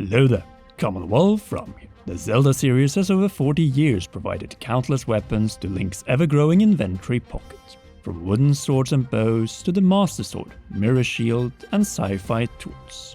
Hello there, Commonwealth from here. The Zelda series has over 40 years provided countless weapons to Link's ever-growing inventory pocket. From wooden swords and bows to the Master Sword, Mirror Shield and sci-fi tools.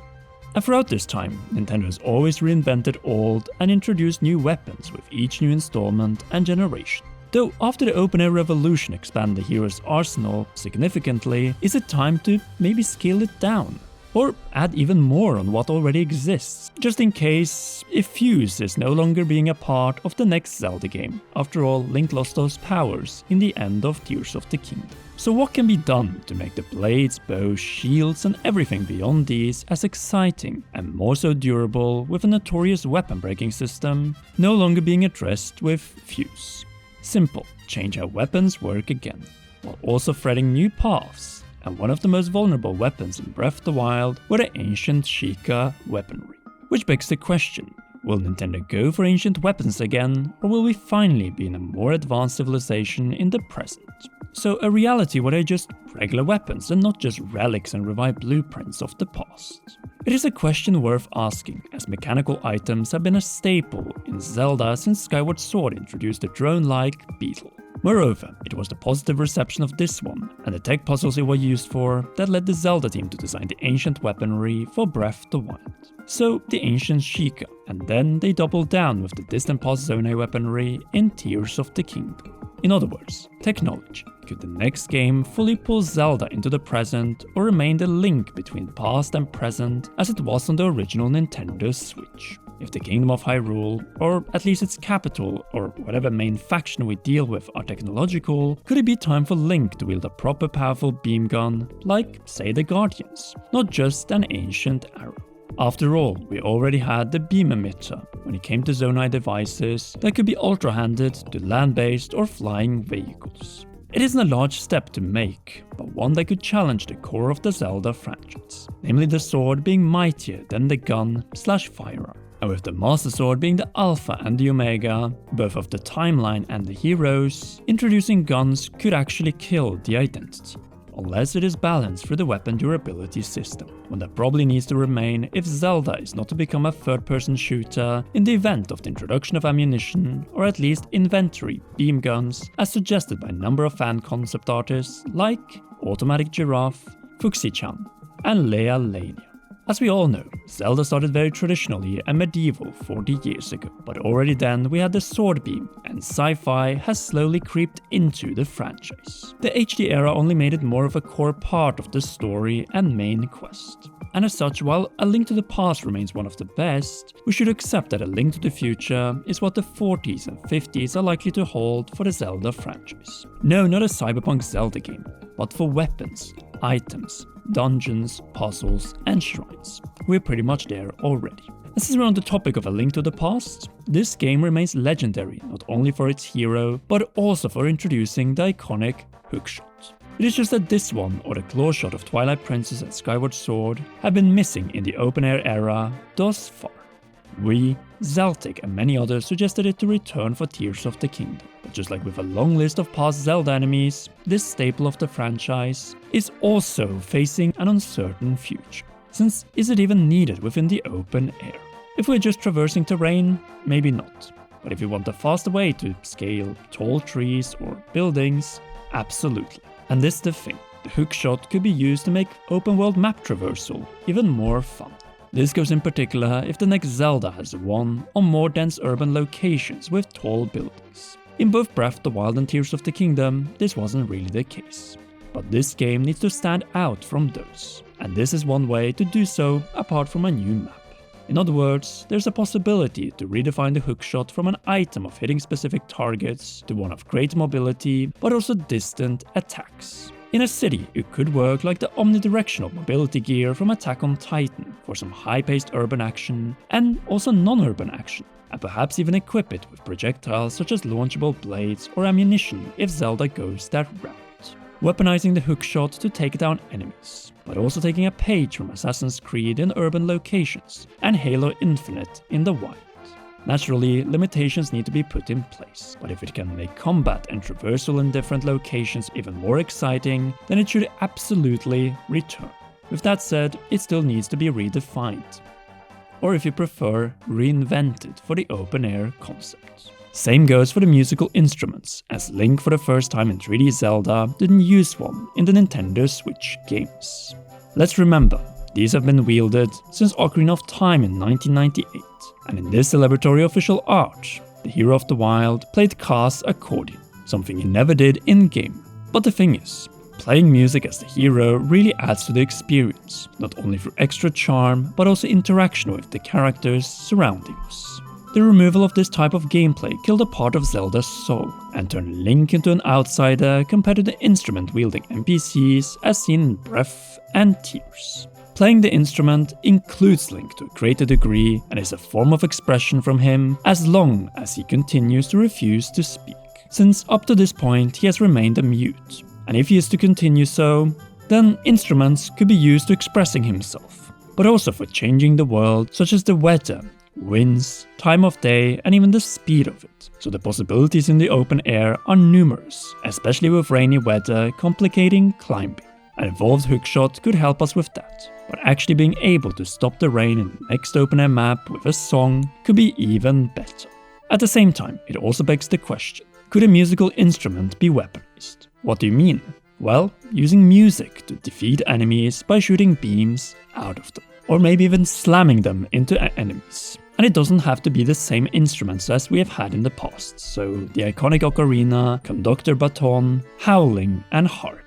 And throughout this time, Nintendo has always reinvented old and introduced new weapons with each new installment and generation. Though after the open-air revolution expanded the hero's arsenal significantly, is it time to maybe scale it down? Or add even more on what already exists, just in case if Fuse is no longer being a part of the next Zelda game. After all, Link lost those powers in the end of Tears of the Kingdom. So what can be done to make the blades, bows, shields and everything beyond these as exciting and more so durable with a notorious weapon breaking system no longer being addressed with Fuse? Simple, change how weapons work again, while also threading new paths. And one of the most vulnerable weapons in Breath of the Wild were the ancient Sheikah weaponry. Which begs the question, will Nintendo go for ancient weapons again, or will we finally be in a more advanced civilization in the present? So a reality where they're just regular weapons and not just relics and revived blueprints of the past. It is a question worth asking, as mechanical items have been a staple in Zelda since Skyward Sword introduced the drone-like beetle. Moreover, it was the positive reception of this one, and the tech puzzles it was used for, that led the Zelda team to design the ancient weaponry for Breath of the Wild. So, the ancient Sheikah, and then they doubled down with the distant past Zone weaponry in Tears of the Kingdom. In other words, technology. Could the next game fully pull Zelda into the present, or remain the link between past and present as it was on the original Nintendo Switch? If the Kingdom of Hyrule, or at least its capital, or whatever main faction we deal with are technological, could it be time for Link to wield a proper powerful beam gun, like, say, the Guardians, not just an ancient arrow? After all, we already had the beam emitter when it came to Zonai devices that could be ultra-handed to land-based or flying vehicles. It isn't a large step to make, but one that could challenge the core of the Zelda franchise, namely the sword being mightier than the gun/firearm. And with the Master Sword being the Alpha and the Omega, both of the timeline and the heroes, introducing guns could actually kill the identity. Unless it is balanced through the weapon durability system, one that probably needs to remain if Zelda is not to become a third-person shooter in the event of the introduction of ammunition, or at least inventory beam guns, as suggested by a number of fan concept artists like Automatic Giraffe, Fuxi-chan, and Lea Lania. As we all know, Zelda started very traditionally and medieval 40 years ago, but already then we had the sword beam, and sci-fi has slowly creeped into the franchise. The HD era only made it more of a core part of the story and main quest. And as such, while A Link to the Past remains one of the best, we should accept that A Link to the Future is what the 40s and 50s are likely to hold for the Zelda franchise. No, not a cyberpunk Zelda game, but for weapons, items, dungeons, puzzles, and shrines. We're pretty much there already. And since we're on the topic of A Link to the Past, this game remains legendary not only for its hero, but also for introducing the iconic Hookshot. It is just that this one, or the claw shot of Twilight Princess and Skyward Sword, have been missing in the open-air era thus far. We, Zeltic and many others suggested it to return for Tears of the Kingdom, but just like with a long list of past Zelda enemies, this staple of the franchise is also facing an uncertain future, since is it even needed within the open air? If we're just traversing terrain, maybe not, but if we want a faster way to scale tall trees or buildings, absolutely. And this is the thing, the hookshot could be used to make open world map traversal even more fun. This goes in particular if the next Zelda has one or more dense urban locations with tall buildings. In both Breath of the Wild and Tears of the Kingdom, this wasn't really the case. But this game needs to stand out from those, and this is one way to do so apart from a new map. In other words, there's a possibility to redefine the hookshot from an item of hitting specific targets to one of great mobility but also distant attacks. In a city, it could work like the omnidirectional mobility gear from Attack on Titan for some high-paced urban action and also non-urban action, and perhaps even equip it with projectiles such as launchable blades or ammunition if Zelda goes that route. Weaponizing the hookshot to take down enemies, but also taking a page from Assassin's Creed in urban locations and Halo Infinite in the wild. Naturally, limitations need to be put in place, but if it can make combat and traversal in different locations even more exciting, then it should absolutely return. With that said, it still needs to be redefined. or if you prefer, reinvented for the open-air concept. Same goes for the musical instruments, as Link for the first time in 3D Zelda didn't use one in the Nintendo Switch games. Let's remember, these have been wielded since Ocarina of Time in 1998, and in this celebratory official art, the hero of the wild played Ka's accordion, something he never did in-game. But the thing is, playing music as the hero really adds to the experience, not only through extra charm, but also interaction with the characters surrounding us. The removal of this type of gameplay killed a part of Zelda's soul, and turned Link into an outsider compared to the instrument-wielding NPCs as seen in Breath and Tears. Playing the instrument includes Link to a greater degree, and is a form of expression from him as long as he continues to refuse to speak, since up to this point he has remained a mute. And if he is to continue so, then instruments could be used to expressing himself, but also for changing the world, such as the weather, winds, time of day, and even the speed of it. So the possibilities in the open air are numerous, especially with rainy weather complicating climbing. An evolved hookshot could help us with that, but actually being able to stop the rain in the next open air map with a song could be even better. At the same time, it also begs the question, could a musical instrument be weaponized? What do you mean? Well, using music to defeat enemies by shooting beams out of them, or maybe even slamming them into enemies. And it doesn't have to be the same instruments as we have had in the past, so the iconic ocarina, conductor baton, howling, and harp.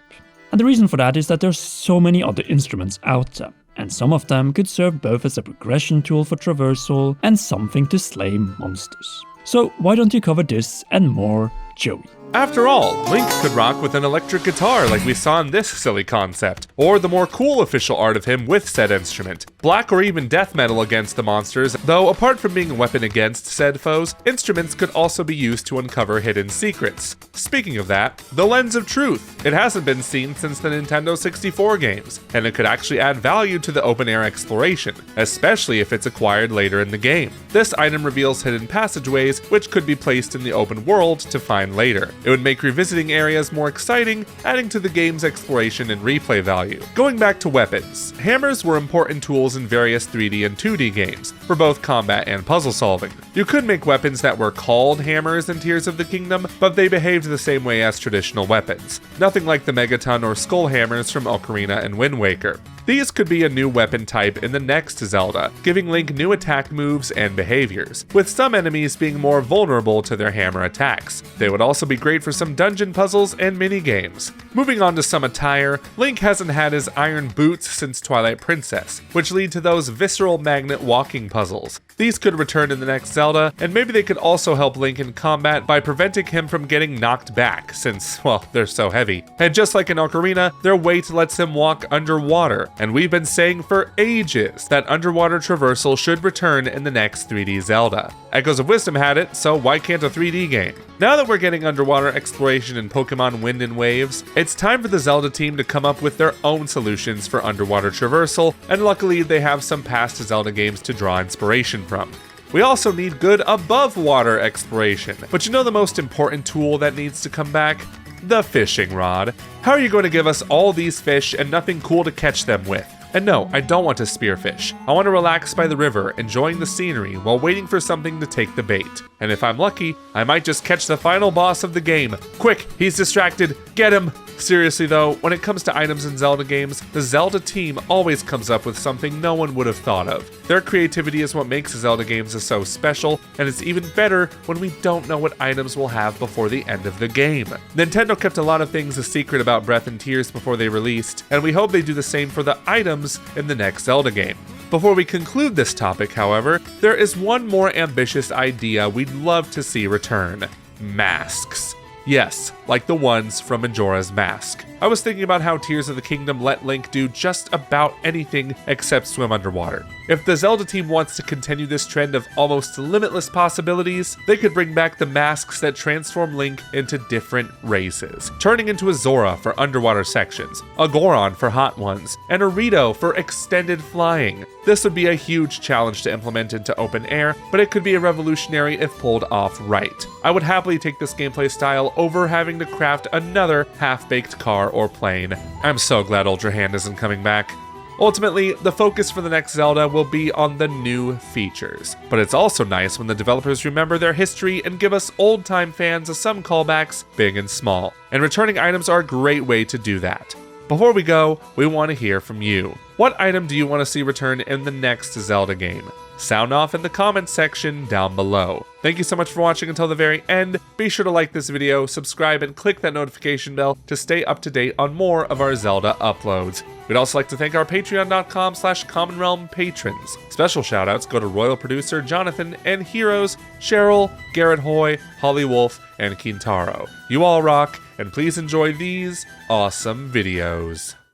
And the reason for that is that there's so many other instruments out there, and some of them could serve both as a progression tool for traversal and something to slay monsters. So why don't you cover this and more, Joey? After all, Link could rock with an electric guitar like we saw in this silly concept, or the more cool official art of him with said instrument. Black or even death metal against the monsters, though apart from being a weapon against said foes, instruments could also be used to uncover hidden secrets. Speaking of that, the Lens of Truth. It hasn't been seen since the Nintendo 64 games, and it could actually add value to the open-air exploration, especially if it's acquired later in the game. This item reveals hidden passageways which could be placed in the open world to find later. It would make revisiting areas more exciting, adding to the game's exploration and replay value. Going back to weapons, hammers were important tools in various 3D and 2D games, for both combat and puzzle solving. You could make weapons that were called hammers in Tears of the Kingdom, but they behaved the same way as traditional weapons. Nothing like the Megaton or Skull hammers from Ocarina and Wind Waker. These could be a new weapon type in the next Zelda, giving Link new attack moves and behaviors, with some enemies being more vulnerable to their hammer attacks. They would also be great for some dungeon puzzles and mini-games. Moving on to some attire, Link hasn't had his iron boots since Twilight Princess, which lead to those visceral magnet walking puzzles. These could return in the next Zelda, and maybe they could also help Link in combat by preventing him from getting knocked back, since, well, they're so heavy. And just like in Ocarina, their weight lets him walk underwater, and we've been saying for ages that underwater traversal should return in the next 3D Zelda. Echoes of Wisdom had it, so why can't a 3D game? Now that we're getting underwater exploration in Pokemon Wind and Waves, it's time for the Zelda team to come up with their own solutions for underwater traversal, and luckily they have some past Zelda games to draw inspiration from. We also need good above water exploration, but you know the most important tool that needs to come back? The fishing rod. How are you going to give us all these fish and nothing cool to catch them with? And no, I don't want to spearfish. I want to relax by the river, enjoying the scenery while waiting for something to take the bait. And if I'm lucky, I might just catch the final boss of the game. Quick, he's distracted, get him! Seriously though, when it comes to items in Zelda games, the Zelda team always comes up with something no one would have thought of. Their creativity is what makes Zelda games so special, and it's even better when we don't know what items we'll have before the end of the game. Nintendo kept a lot of things a secret about Breath and Tears before they released, and we hope they do the same for the items in the next Zelda game. Before we conclude this topic, however, there is one more ambitious idea we'd love to see return: masks. Yes, like the ones from Majora's Mask. I was thinking about how Tears of the Kingdom let Link do just about anything except swim underwater. If the Zelda team wants to continue this trend of almost limitless possibilities, they could bring back the masks that transform Link into different races, turning into a Zora for underwater sections, a Goron for hot ones, and a Rito for extended flying. This would be a huge challenge to implement into open air, but it could be a revolutionary if pulled off right. I would happily take this gameplay style over having to craft another half-baked car or plane. I'm so glad Ultra Hand isn't coming back. Ultimately, the focus for the next Zelda will be on the new features, but it's also nice when the developers remember their history and give us old-time fans some callbacks, big and small, and returning items are a great way to do that. Before we go, we want to hear from you. What item do you want to see return in the next Zelda game? Sound off in the comments section down below. Thank you so much for watching until the very end. Be sure to like this video, subscribe, and click that notification bell to stay up to date on more of our Zelda uploads. We'd also like to thank our patreon.com/commonrealm patrons. Special shoutouts go to Royal Producer Jonathan and heroes Cheryl, Garrett Hoy, Holly Wolf, and Kintaro. You all rock, and please enjoy these awesome videos.